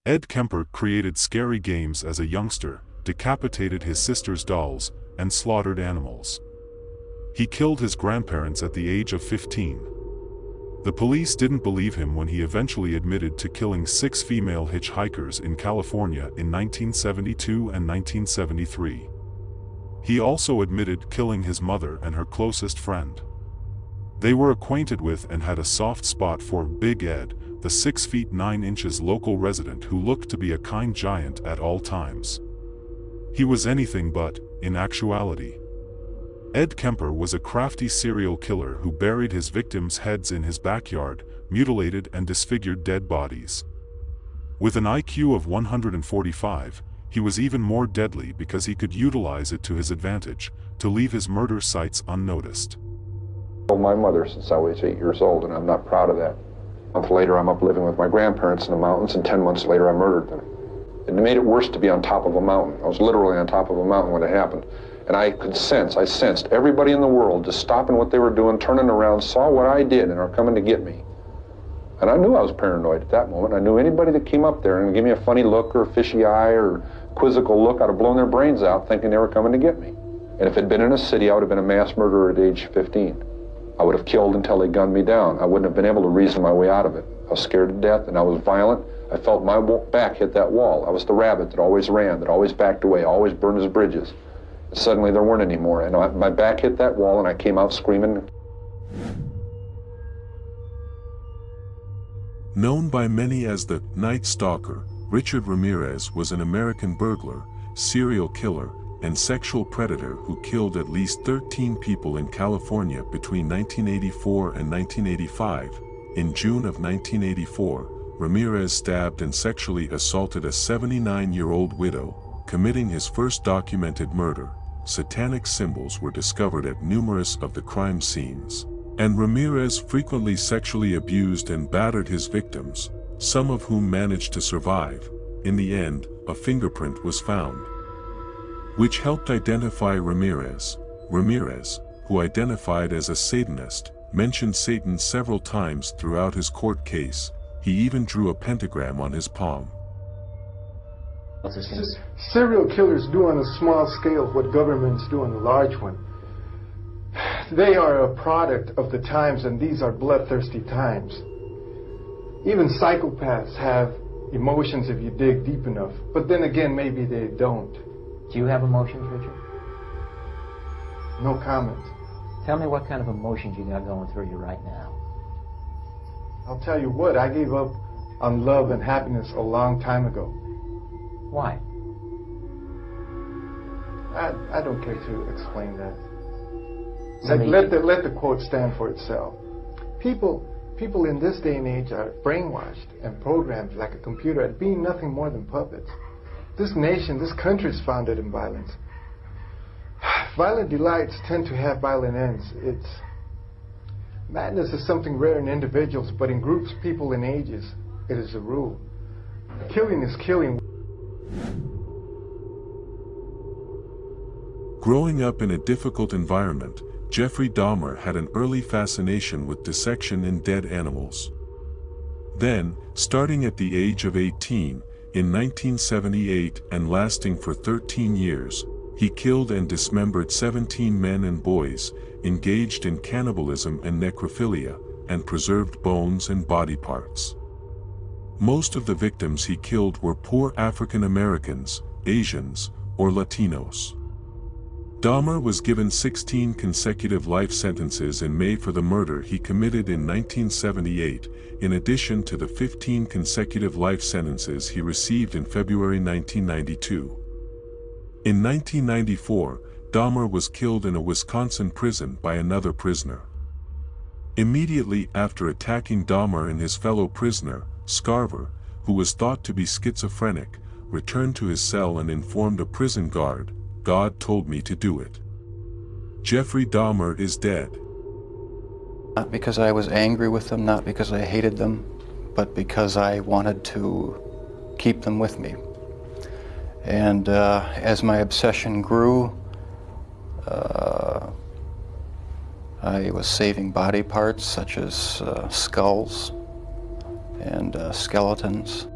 Ed Kemper created scary games as a youngster, decapitated his sister's dolls, and slaughtered animals. He killed his grandparents at the age of 15. The police didn't believe him when he eventually admitted to killing 6 female hitchhikers in California in 1972 and 1973. He also admitted killing his mother and her closest friend. They were acquainted with and had a soft spot for Big Ed, the 6 feet 9 inches local resident who looked to be a kind giant at all times. He was anything but, in actuality. Ed Kemper was a crafty serial killer who buried his victims' heads in his backyard, mutilated and disfigured dead bodies. With an IQ of 145, he was even more deadly because he could utilize it to his advantage, to leave his murder sites unnoticed. I told my mother since I was 8 years old, and I'm not proud of that. A month later, I'm up living with my grandparents in the mountains, and 10 months later, I murdered them. It made it worse to be on top of a mountain. I was literally on top of a mountain when it happened. And I sensed everybody in the world just stopping what they were doing, turning around, saw what I did, and are coming to get me. And I knew I was paranoid at that moment. I knew anybody that came up there and gave me a funny look or a fishy eye or quizzical look, I'd have blown their brains out thinking they were coming to get me. And if it had been in a city, I would have been a mass murderer at age 15. I would have killed until they gunned me down. I wouldn't have been able to reason my way out of it. I was scared to death, and I was violent. I felt my back hit that wall. I was the rabbit that always ran, that always backed away, always burned his bridges. And suddenly there weren't any more, and my back hit that wall, and I came out screaming. Known by many as the Night Stalker, Richard Ramirez was an American burglar, serial killer, and sexual predator who killed at least 13 people in California between 1984 and 1985. In June of 1984, Ramirez stabbed and sexually assaulted a 79-year-old widow, committing his first documented murder. Satanic symbols were discovered at numerous of the crime scenes, and Ramirez frequently sexually abused and battered his victims, some of whom managed to survive. In the end, a fingerprint was found, which helped identify Ramirez. Ramirez, who identified as a Satanist, mentioned Satan several times throughout his court case. He even drew a pentagram on his palm. Serial killers do on a small scale what governments do on a large one. They are a product of the times, and these are bloodthirsty times. Even psychopaths have emotions if you dig deep enough, but then again, maybe they don't. Do you have emotions, Richard? No comment. Tell me what kind of emotions you got going through you right now. I'll tell you what, I gave up on love and happiness a long time ago. Why? I don't care to explain that. Let the quote stand for itself. People in this day and age are brainwashed and programmed like a computer at being nothing more than puppets. This nation, this country is founded in violence. Violent delights tend to have violent ends. Madness is something rare in individuals, but in groups, people, and ages, it is a rule. Killing is killing. Growing up in a difficult environment, Jeffrey Dahmer had an early fascination with dissection in dead animals. Then, starting at the age of 18, in 1978 and lasting for 13 years, he killed and dismembered 17 men and boys, engaged in cannibalism and necrophilia, and preserved bones and body parts. Most of the victims he killed were poor African Americans, Asians, or Latinos. Dahmer was given 16 consecutive life sentences in May for the murder he committed in 1978, in addition to the 15 consecutive life sentences he received in February 1992. In 1994, Dahmer was killed in a Wisconsin prison by another prisoner. Immediately after attacking Dahmer and his fellow prisoner, Scarver, who was thought to be schizophrenic, returned to his cell and informed a prison guard, "God told me to do it." Jeffrey Dahmer is dead. Not because I was angry with them, not because I hated them, but because I wanted to keep them with me. And as my obsession grew, I was saving body parts such as skulls and skeletons.